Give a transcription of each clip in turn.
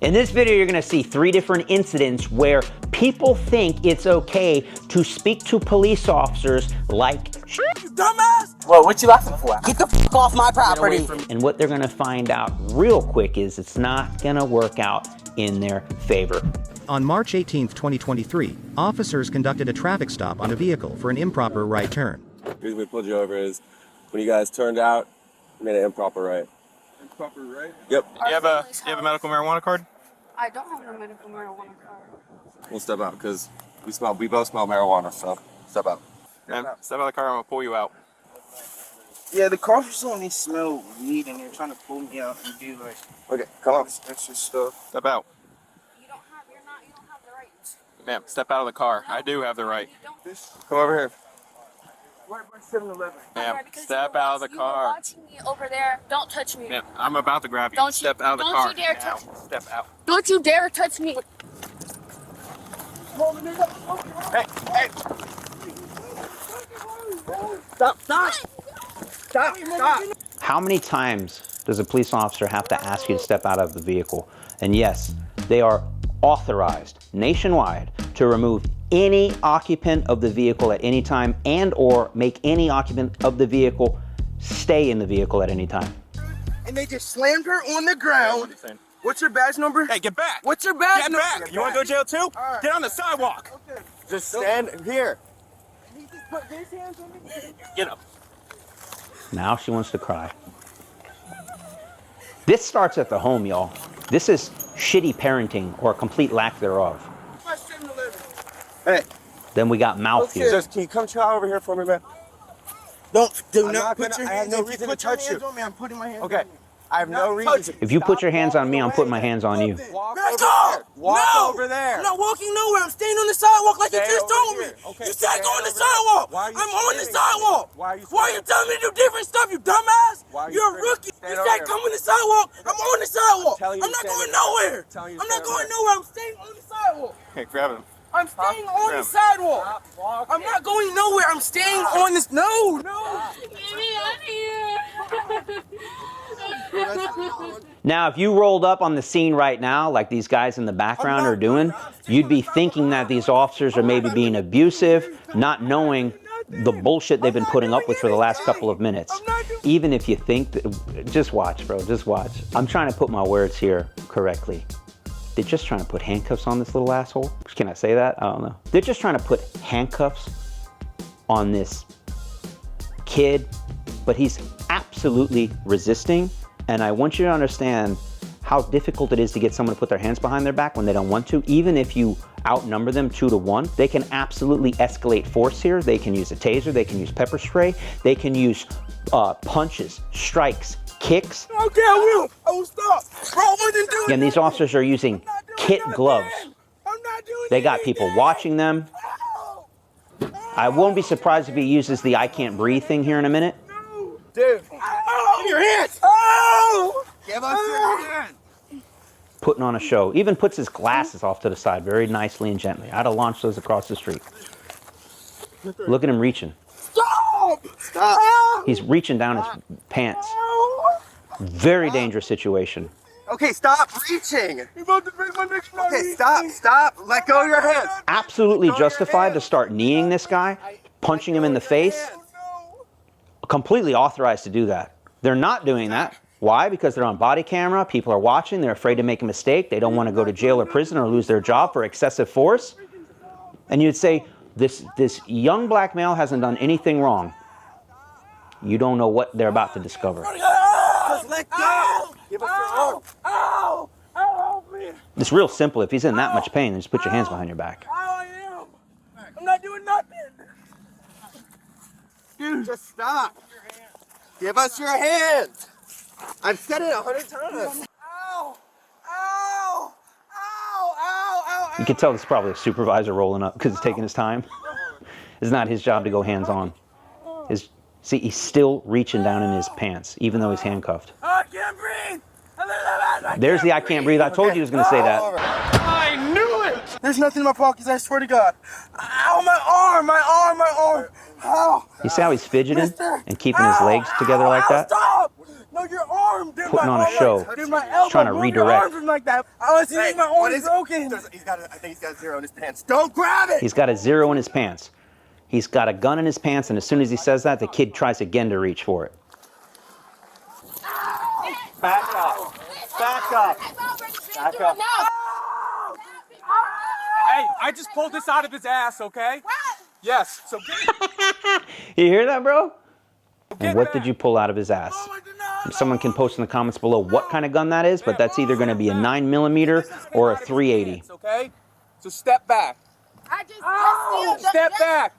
In this video, you're gonna see 3 different incidents where people think it's okay to speak to police officers like you dumbass! Well, what you laughing for? Get the f off my property! And what they're gonna find out real quick is it's not gonna work out in their favor. On March 18, 2023, officers conducted a traffic stop on a vehicle for an improper right turn. The reason we pulled you over is when you guys turned out, you made an improper right. Improper right? Yep. You have a medical marijuana card? I don't have a medical marijuana card. We'll step out because we both smell marijuana, so step out. Yeah, step out of the car, I'm gonna pull you out. Yeah, the cops only smell weed and they're trying to pull me out and do like Okay, come on. this extra stuff. Step out. You don't have the right. Ma'am, step out of the car. I do have the right. Come over here. Right by 7-Eleven. Ma'am, step out of the You were car. watching me over there. Don't touch me. Ma'am, I'm about to grab you. Don't you- Step out of the don't car. you dare now. touch- Step out. Don't you dare touch me. Hey, hey. Stop! How many times does a police officer have to ask you to step out of the vehicle? And yes, they are authorized nationwide to remove any occupant of the vehicle at any time and or make any occupant of the vehicle stay in the vehicle at any time. And they just slammed her on the ground. What's your badge number? Hey, get back. What's your badge Get number? back. You wanna go to jail too? Alright. Get on the sidewalk. Okay. Just stand here. He just put his hands on me. Get up. Now she wants to cry. This starts at the home, y'all. This is shitty parenting or complete lack thereof. By 7-Eleven. Hey, Then we got mouth here. just can you come chill over here for me, man? Do I'm not not put gonna- your I have hands no on me. reason to Put your touch hands you. on me. I'm putting my hands Okay. on you. I have no Not reason touch to. you. If you put your hands on me, I'm Walk putting my away. hands on you. Walk Let's over go! there. Walk No! over there. I'm not walking nowhere. I'm staying on the sidewalk like you Stay just over told me. here. Okay, You said stay go on the over there. sidewalk. Why are you I'm on the standing sidewalk. there? Why are you Why are you telling me to do different stuff, you dumbass? Why are you You're a standing- rookie. stand You over said here. come on the sidewalk. I'm on the sidewalk. telling you I'm to not stand going over nowhere. there. Telling you to I'm not stand going over nowhere. I'm staying on the sidewalk. Okay, grab him. I'm staying on Grab the him. sidewalk. Walk I'm not going nowhere. I'm staying on this. No. Get me out of here. Now, if you rolled up on the scene right now, like these guys in the background are doing, you'd be thinking that these officers are maybe being abusive, not knowing the bullshit they've been putting up with for the last couple of minutes. Even if you think that, just watch, bro, just watch. I'm trying to put my words here correctly. They're just trying to put handcuffs on this little asshole. Can I say that? I don't know. They're just trying to put handcuffs on this kid, but he's absolutely resisting. And I want you to understand how difficult it is to get someone to put their hands behind their back when they don't want to. Even if you outnumber them 2 to 1, they can absolutely escalate force here. They can use a taser, they can use pepper spray, they can use punches, strikes, kicks. Okay, I will stop. Bro, I wasn't doing And these nothing. officers are using kit gloves. I'm not doing They got people anything. watching them. I won't be surprised if he uses the I can't breathe thing here in a minute. Dude. Give me your hands. Oh! Give us your hand. Putting on a show. Even puts his glasses off to the side very nicely and gently. I'd have launched those across the street. Look at him reaching. Stop! Stop. He's reaching down his pants. Very dangerous situation. Okay, stop reaching. You about to break my neck. Okay, stop. Let go of your hands. Absolutely justified to start kneeing this guy, punching him in the face. Completely authorized to do that. They're not doing that. Why? Because they're on body camera, people are watching, they're afraid to make a mistake, they don't want to go to jail or prison or lose their job for excessive force. And you'd say, this young black male hasn't done anything wrong. You don't know what they're about to discover. Just let go. Give us your arm. Ow! Ow! Man. It's real simple. If he's in that much pain, then just put your hands behind your back. I am. I'm not doing nothing. Dude, just stop. Give us your hands. I've said it 100 times. Ow! Ow! Ow! Ow! Ow! You can tell this is probably a supervisor rolling up because he's taking his time. It's not his job to go hands-on. See, he's still reaching down in his pants, even though he's handcuffed. I can't breathe. There's the I can't breathe. I told you he was going to say that. I knew it. There's nothing in my pockets. I swear to God. Ow! My arm! My arm! My arm! How? You see how he's fidgeting Mister, and keeping his legs together like that? Stop! No, your arm, dude. Putting on a show. Dude, my elbow. Trying to Move redirect. Your arm from like that. I was thinking my arm is broken. I think he's got a 0 in his pants. Don't grab it. He's got a 0 in his pants. He's got a gun in his pants, and as soon as he says that, the kid tries again to reach for it. Back up. Back up. Back up. Hey, I just pulled this out of his ass, okay? What? Yes. So get You hear that, bro? And what back. did you pull out of his ass? Someone can post in the comments below what kind of gun that is, but that's either going to be a 9mm or a 380. Okay? So step back. I just Step back.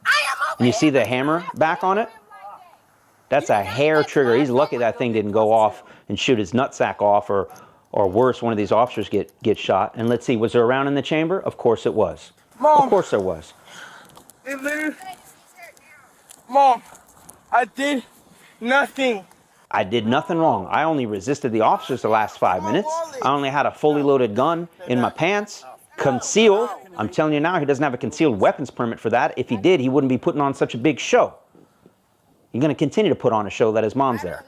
And you see the hammer back on it? That's a hair trigger. He's lucky that thing didn't go off and shoot his nutsack off, or worse, one of these officers get shot. And let's see, was there a round in the chamber? Of course it was. Mom. Of course there was. It literally... Mom, I did nothing. I did nothing wrong. I only resisted the officers the last 5 minutes. I only had a fully loaded gun in my pants. Concealed. I'm telling you now, he doesn't have a concealed weapons permit for that. If he did, he wouldn't be putting on such a big show. You're going to continue to put on a show that his mom's there.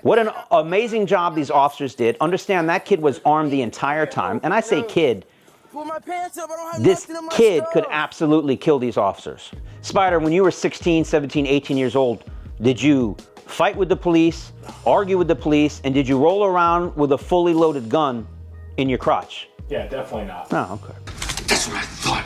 What an amazing job these officers did. Understand that kid was armed the entire time. And I say kid, Pull my pants up. I don't have this nothing in my kid stuff. could absolutely kill these officers. Spider, when you were 16, 17, 18 years old, did you fight with the police, argue with the police, and did you roll around with a fully loaded gun in your crotch? Yeah, definitely not. No, okay. That's what I thought.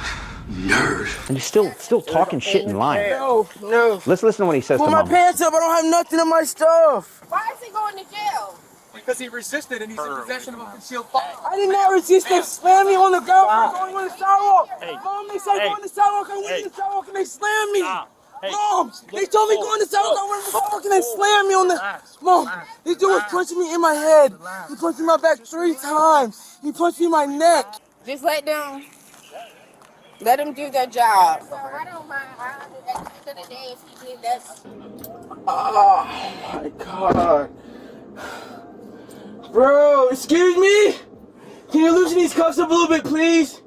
Nerd. And he's still talking shit and lying. No. Let's listen to what he says Pull to my Mom. pants up. I don't have nothing in my stuff. Why is he going to jail? Because he resisted and he's in possession of a concealed firearm. I did not resist. They slammed me on the ground. I'm going on the sidewalk. Mom, they said go on the sidewalk. I went on the sidewalk and they slammed me. Mom, they told me go on the sidewalk. I went on the sidewalk and they slammed me on the... Mom, this dude was punching me in my head. He punched me in my back 3 times. He punched me in my neck. Just let them do their job. So I don't mind. At the end of the day, if he did that. Oh my God. Bro, excuse me? Can you loosen these cuffs up a little bit, please?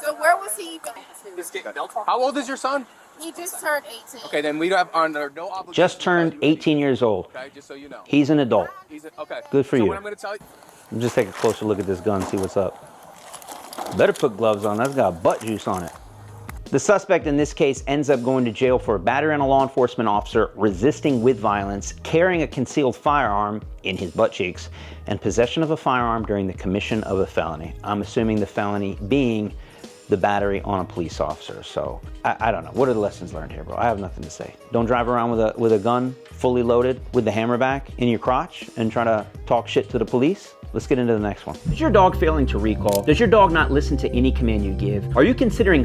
So where was he even? How old is your son? He just turned 18. Okay, then we don't have under no obligation. Just turned 18 years old. Okay, just so you know. He's an adult. Okay. Good for so you. What I'm going to tell you. Just take a closer look at this gun, see what's up. Better put gloves on. That's got butt juice on it. The suspect in this case ends up going to jail for battery on a law enforcement officer, resisting with violence, carrying a concealed firearm in his butt cheeks, and possession of a firearm during the commission of a felony. I'm assuming the felony being the battery on a police officer. So I don't know. What are the lessons learned here, bro? I have nothing to say. Don't drive around with a gun fully loaded with the hammer back in your crotch and try to talk shit to the police. Let's get into the next one. Is your dog failing to recall? Does your dog not listen to any command you give? Are you considering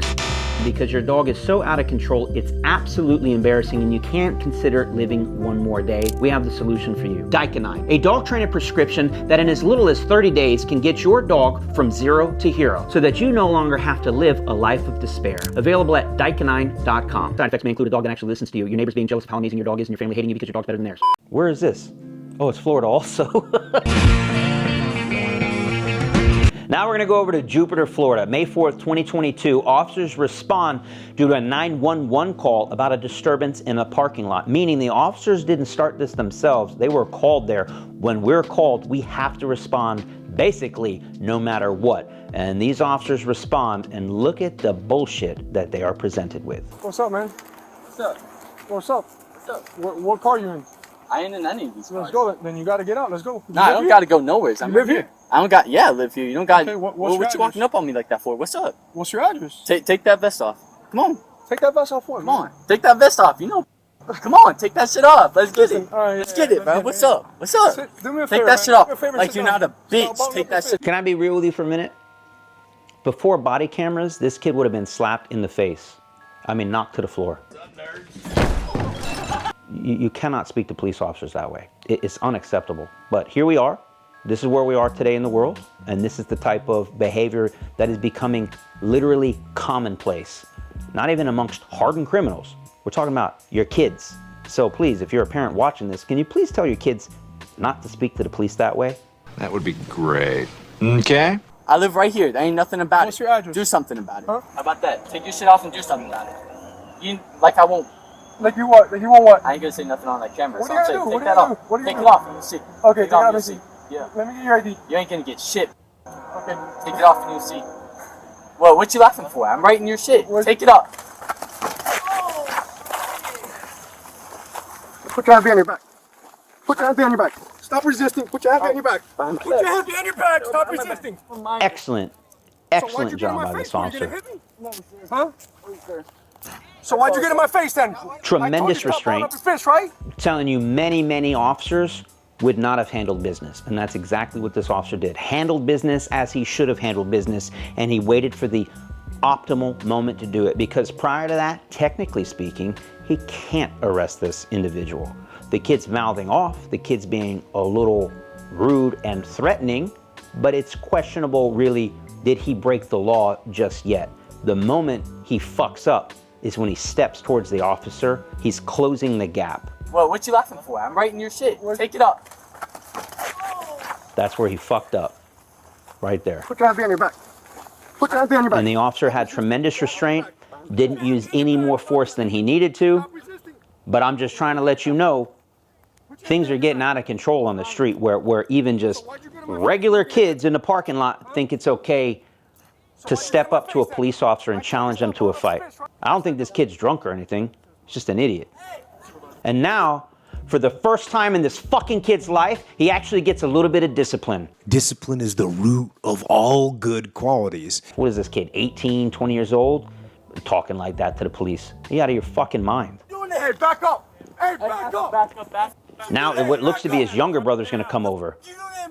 because your dog is so out of control, it's absolutely embarrassing and you can't consider living one more day? We have the solution for you. Dicanine, a dog trainer prescription that in as little as 30 days can get your dog from 0 to hero so that you no longer have to live a life of despair. Available at dicanine.com. Side effects may include a dog that actually listens to you, your neighbors being jealous of how amazing your dog is, and your family hating you because your dog's better than theirs. Where is this? Oh, it's Florida also. Now we're going to go over to Jupiter, Florida. May 4th, 2022, officers respond due to a 911 call about a disturbance in a parking lot, meaning the officers didn't start this themselves. They were called there. When we're called, we have to respond basically no matter what. And these officers respond, and look at the bullshit that they are presented with. What's up, man? What's up? What's up? What's up? What car you in? I ain't in any of these Let's cars. go. Then you got to get out. Let's go. Nah, I don't got to go nowhere. I'm live here? I don't got. Yeah, I live here. You don't got. Okay, what's what your you walking address? up on me like that for? What's up? What's your address? Take that vest off. Come on. Take that vest off for Come on. Take that vest off. You know. Come on. Take that shit off. Let's get it. All right, Let's yeah, get it, man. What's up? What's up? Do me a Take favor, that man. shit off. Do me a favor, Like sit you're down. not a bitch. Stop, Take that shit. Can I be real with you for a minute? Before body cameras, this kid would have been slapped in the face. I mean, knocked to the floor. You cannot speak to police officers that way. It's unacceptable. But here we are. This is where we are today in the world. And this is the type of behavior that is becoming literally commonplace. Not even amongst hardened criminals. We're talking about your kids. So please, if you're a parent watching this, can you please tell your kids not to speak to the police that way? That would be great. Okay. I live right here. There ain't nothing about What's it. your address? Do something about it. Huh? How about that? Take your shit off and do something about it. You like I won't. Like you what? Like you want what? I ain't gonna say nothing on that camera. What So are you I'm gonna saying, do? take What that are you off. gonna do? What are you Take it gonna off and you see. Okay, Take take it out and and you see. see. Yeah. Let me get your ID. You ain't gonna get shit. Okay. Take it off and you see. Well, what you laughing for? I'm writing your shit. Take it off. Put your hand behind your back. Put your hand behind your back. Stop resisting. Put your hand behind your back. Put your hand behind your back. Stop resisting. Excellent, So why'd excellent you get in job my by face this for? You gonna officer. hit me? Huh? So why'd you get in my face then? Tremendous I told you, stop balling restraint. up your fist, right? Telling you many officers would not have handled business. And that's exactly what this officer did. Handled business as he should have handled business, and he waited for the optimal moment to do it, because prior to that, technically speaking, he can't arrest this individual. The kid's mouthing off, the kid's being a little rude and threatening, but it's questionable really, did he break the law just yet? The moment he fucks up is when he steps towards the officer. He's closing the gap. Well, what you laughing for? I'm writing your shit. Take it off. That's where he fucked up, right there. Put your hand behind your back. Put your hand behind your back. And the officer had tremendous restraint, didn't use any more force than he needed to, but I'm just trying to let you know, things are getting out of control on the street where even just regular kids in the parking lot think it's okay to step up to a police officer and challenge them to a fight. I don't think this kid's drunk or anything. He's just an idiot. And now, for the first time in this fucking kid's life, he actually gets a little bit of discipline. Discipline is the root of all good qualities. What is this kid, 18, 20 years old? Talking like that to the police. You out of your fucking mind. Hey, back up! Hey, back up! Back up, back up. Now, what looks to be his younger brother's gonna come over.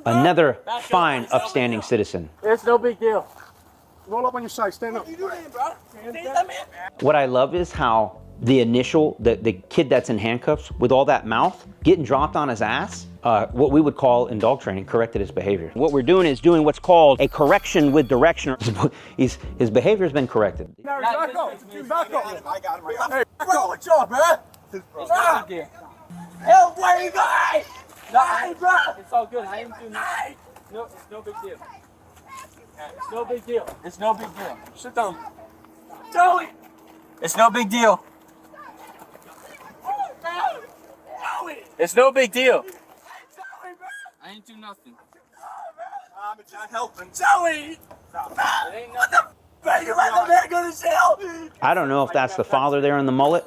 Another fine, upstanding citizen. It's no big deal. Roll up on your side. Stand up. What I love is how the kid that's in handcuffs with all that mouth, getting dropped on his ass, what we would call in dog training, corrected his behavior. What we're doing is doing what's called a correction with direction. His behavior's been corrected. Now, back up. Back up. I got him. Hey, back up. What's up, man? It's no big deal. Help, where you going? Nah, it's all good. I ain't doing nothing. No, it's no big deal. It's no big deal. It's no big deal. Sit down. Joey! It's no big deal. It's no big deal. I ain't do nothing. I'm trying to help him. Joey! It ain't nothing. You let the man go to jail! I don't know if that's the father there in the mullet.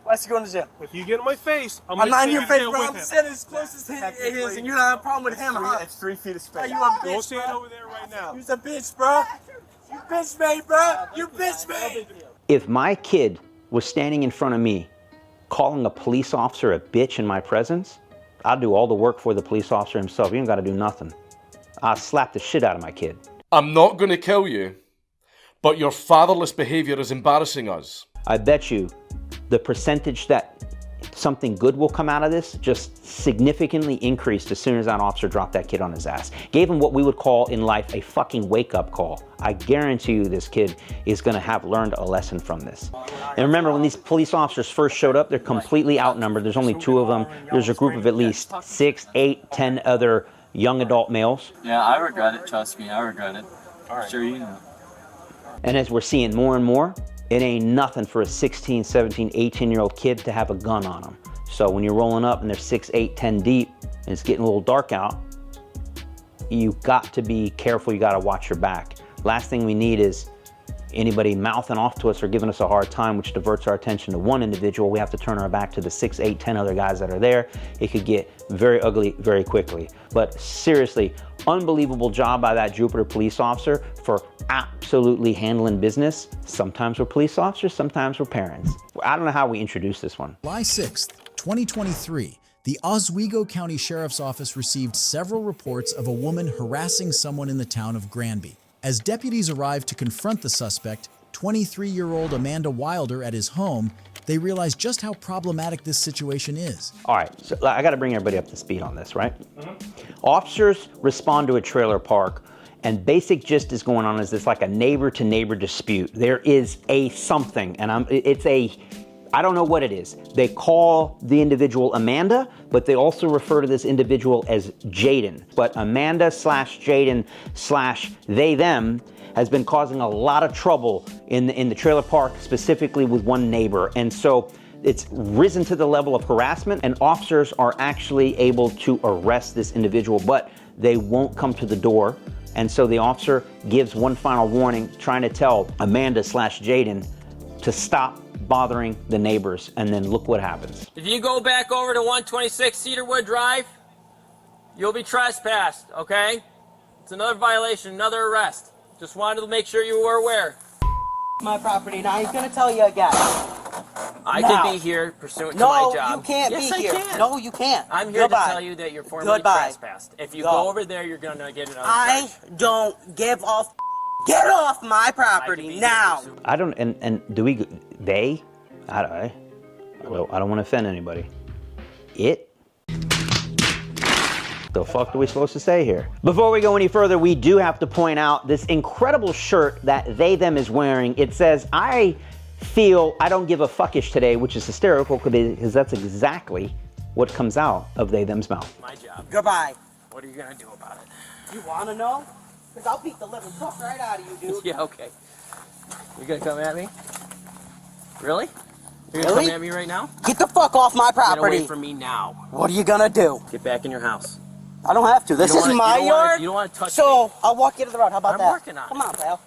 Why's he going to jail? If you get in my face, I'm not in your face, bro. I'm sitting as close as it is, and you don't have a problem with him, huh? It's 3 feet of Are space. you a go bitch, stand bro? over there right now. You's a bitch, bro. You bitch me, bro. You bitch me. If my kid was standing in front of me, calling a police officer a bitch in my presence, I'd do all the work for the police officer himself. You ain't gotta do nothing. I'll slap the shit out of my kid. I'm not going to kill you, but your fatherless behavior is embarrassing us. I bet you the percentage that something good will come out of this just significantly increased as soon as that officer dropped that kid on his ass. Gave him what we would call in life a fucking wake-up call. I guarantee you this kid is gonna have learned a lesson from this. And remember, when these police officers first showed up, they're completely outnumbered. There's only 2 of them. There's a group of at least 6, 8, 10 other young adult males. Yeah, I regret it. Trust me, I regret it. Sure you know. And as we're seeing more and more, it ain't nothing for a 16, 17, 18-year-old kid to have a gun on them. So when you're rolling up and they're 6, 8, 10 deep, and it's getting a little dark out, you got to be careful, you gotta watch your back. Last thing we need is anybody mouthing off to us or giving us a hard time, which diverts our attention to one individual. We have to turn our back to the 6, 8, 10 other guys that are there. It could get very ugly very quickly. But seriously, unbelievable job by that Jupiter police officer for absolutely handling business. Sometimes we're police officers, sometimes we're parents. I don't know how we introduced this one. July 6th, 2023, the Oswego County Sheriff's Office received several reports of a woman harassing someone in the town of Granby. As deputies arrived to confront the suspect, 23-year-old Amanda Wilder, at his home, they realized just how problematic this situation is. All right, so I gotta bring everybody up to speed on this, right? Officers respond to a trailer park, and basic gist is going on is this like a neighbor-to-neighbor dispute. There is a something, and I don't know what it is. They call the individual Amanda, but they also refer to this individual as Jaden. But Amanda / Jaden / they, them has been causing a lot of trouble in the trailer park, specifically with one neighbor. And so it's risen to the level of harassment, and officers are actually able to arrest this individual, but they won't come to the door. And so the officer gives one final warning, trying to tell Amanda/Jaden to stop bothering the neighbors, and then look what happens. If you go back over to 126 Cedarwood Drive, you'll be trespassed, okay? It's another violation, another arrest. Just wanted to make sure you were aware. My property. Now he's gonna tell you again. I can be here pursuant to my job. No, you can't be here. Can. No, you can't. I'm here to tell you that you're formally trespassed. If you go over there, you're gonna get another charge. Don't give off. Get off my property now. I don't, and do we, they? I don't want to offend anybody. It? The fuck are we supposed to say here? Before we go any further, we do have to point out this incredible shirt that they, them is wearing. It says, I feel I don't give a fuckish today, which is hysterical because that's exactly what comes out of they, them's mouth. My job. Goodbye. What are you gonna do about it? You wanna know? Because I'll beat the living fuck right out of you, dude. Yeah, okay. You gonna come at me? Really? You're gonna come at me right now? Get the fuck off my property. Get away from me now. What are you gonna do? Get back in your house. I don't have to. This is my yard. You don't want to touch me. So I'll walk you to the road. How about that? I'm working on it. Come on, pal.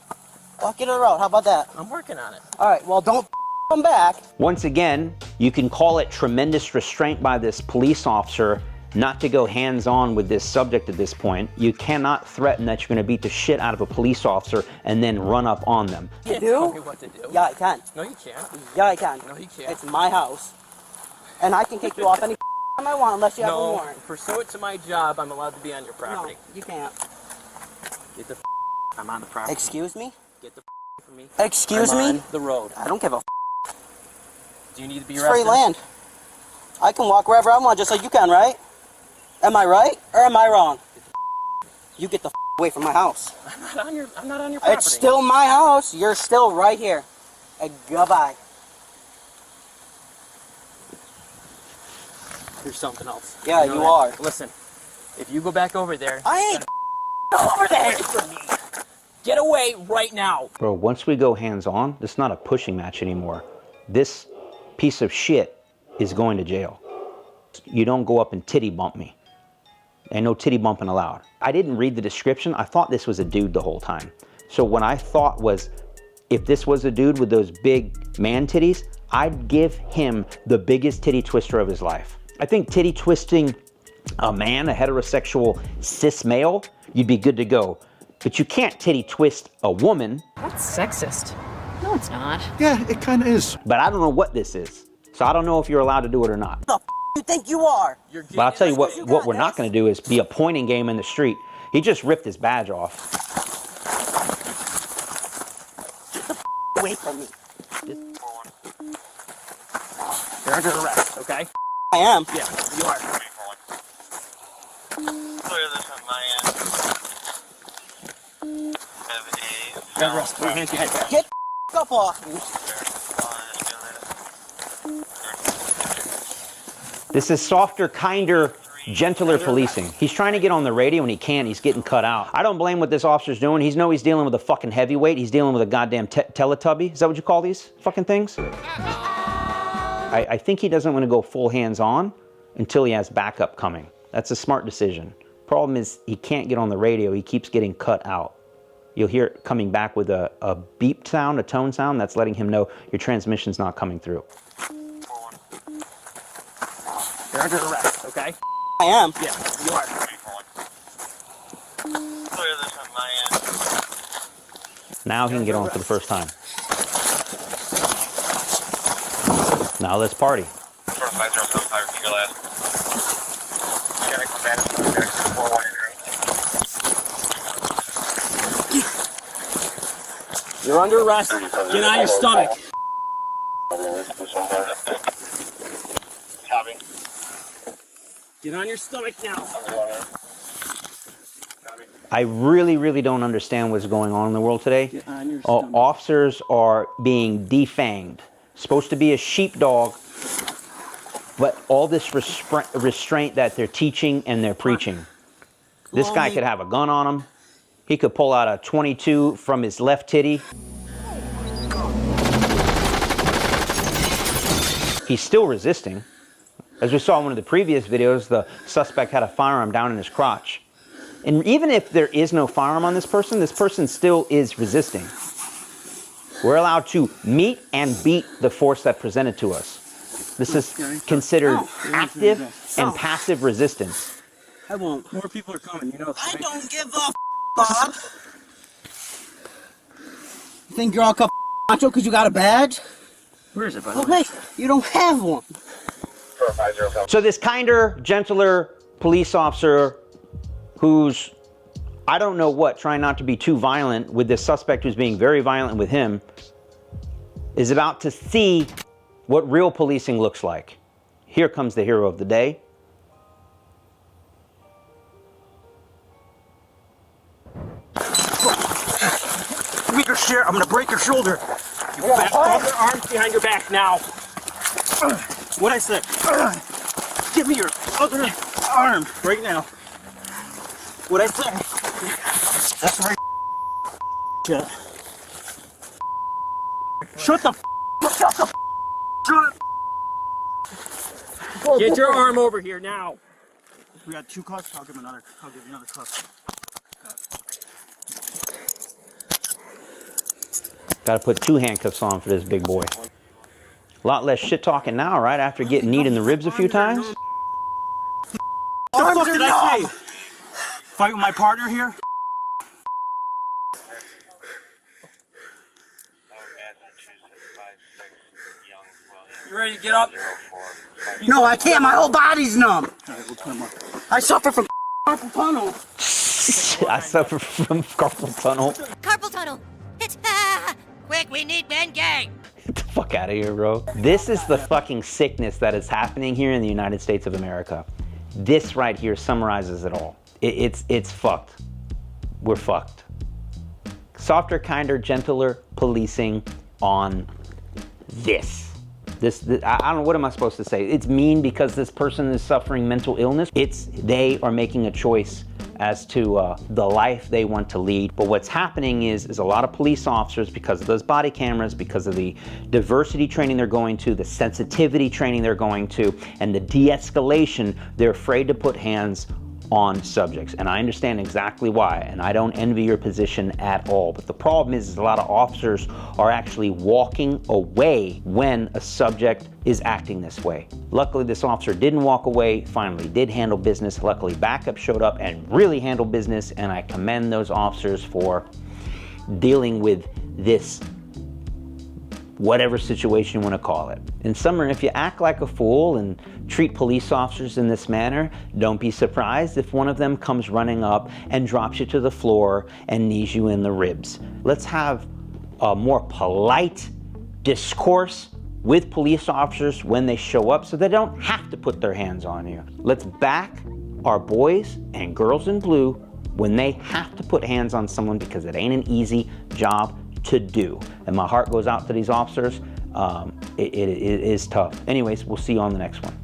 Walk you to the road. How about that? I'm working on it. All right. Well, don't come back. Once again, you can call it tremendous restraint by this police officer not to go hands-on with this subject at this point. You cannot threaten that you're going to beat the shit out of a police officer and then run up on them. You do? Tell me what to do. Yeah, I can. No, you can't. Yeah, I can. No, you can't. It's my house, and I can kick you off any time I want unless you have a warrant. No, pursuant to my job, I'm allowed to be on your property. No, you can't. Get the I'm on the property. Excuse me? Get the from me. Excuse me? On the road. I don't give a Do you need to be It's arrested? free land. I can walk wherever I want, just like you can, right? Am I right or am I wrong? You get the away from my house. I'm not on your property. It's still my house. You're still right here. Goodbye. Here's something else. Yeah, you are. Listen, if you go back over there, I ain't over there. From me. Get away right now. Bro, once we go hands-on, it's not a pushing match anymore. This piece of shit is going to jail. You don't go up and titty bump me. Ain't no titty bumping allowed. I didn't read the description. I thought this was a dude the whole time. So what I thought was, if this was a dude with those big man titties, I'd give him the biggest titty twister of his life. I think titty twisting a man, a heterosexual cis male, you'd be good to go. But you can't titty twist a woman. That's sexist. No, it's not. Yeah, it kind of is. But I don't know what this is. So I don't know if you're allowed to do it or not. The you think you are? But I'll tell you what we're not going to do is be a pointing game in the street. He just ripped his badge off. Get the away from me. You're under arrest, okay? I am. Yeah, you are. Clear this on my end. Got arrest. Put your hands behind your back. Get the up off me. This is softer, kinder, gentler policing. He's trying to get on the radio and he can't. He's getting cut out. I don't blame what this officer's doing. He's dealing with a fucking heavyweight. He's dealing with a goddamn Teletubby. Is that what you call these fucking things? I think he doesn't want to go full hands-on until he has backup coming. That's a smart decision. Problem is he can't get on the radio. He keeps getting cut out. You'll hear it coming back with a beep sound, a tone sound that's letting him know your transmission's not coming through. You're under arrest, okay? I am. Yeah, you are. Clear this on my end. Now he can get on for the first time. Now let's party. You're under arrest. Get on your stomach. Get on your stomach now. I really don't understand what's going on in the world today. Officers are being defanged. Supposed to be a sheepdog, but all this restraint that they're teaching and they're preaching. This guy could have a gun on him. He could pull out a 22 from his left titty. He's still resisting. As we saw in one of the previous videos, the suspect had a firearm down in his crotch. And even if there is no firearm on this person still is resisting. We're allowed to meet and beat the force that presented to us. This is considered active and passive resistance. I won't. More people are coming, you know. I don't give a Bob. You think you're all macho because you got a badge? Where is it, by the Oh, way? wait, you don't have one. So this kinder, gentler police officer who's, I don't know what, trying not to be too violent with this suspect who's being very violent with him, is about to see what real policing looks like. Here comes the hero of the day. Weak your share, I'm gonna break your shoulder. You fat fuck. Your arms behind your back now. What'd I say? Give me your other arm right now. What'd I say? That's right. Shut. Shut the f. Shut the f. Shut up. Get your arm over here now. We got 2 cuffs. I'll give you another cuff. Got to put 2 handcuffs on for this big boy. A lot less shit talking now, right? After getting kneed in the ribs a few times. What the fuck did I say? Fight with my partner here? You ready to get up? No, I can't. My whole body's numb. Alright, we'll turn him up. I suffer from carpal tunnel. I suffer from carpal tunnel. Carpal tunnel. It's quick. We need Ben Gang. Get the fuck out of here, bro. This is the fucking sickness that is happening here in the United States of America. This right here summarizes it all. It's fucked. We're fucked. Softer, kinder, gentler policing on this. I don't know, what am I supposed to say? It's mean because this person is suffering mental illness. They are making a choice as to the life they want to lead. But what's happening is a lot of police officers, because of those body cameras, because of the diversity training they're going to, the sensitivity training they're going to, and the de-escalation, they're afraid to put hands on subjects. And I understand exactly why, and I don't envy your position at all. But the problem is a lot of officers are actually walking away when a subject is acting this way. Luckily, this officer didn't walk away, finally did handle business. Luckily, backup showed up and really handled business, and I commend those officers for dealing with this whatever situation you want to call it. In summary, if you act like a fool and treat police officers in this manner, don't be surprised if one of them comes running up and drops you to the floor and knees you in the ribs. Let's have a more polite discourse with police officers when they show up so they don't have to put their hands on you. Let's back our boys and girls in blue when they have to put hands on someone, because it ain't an easy job to do. And my heart goes out to these officers. It is tough. Anyways, we'll see you on the next one.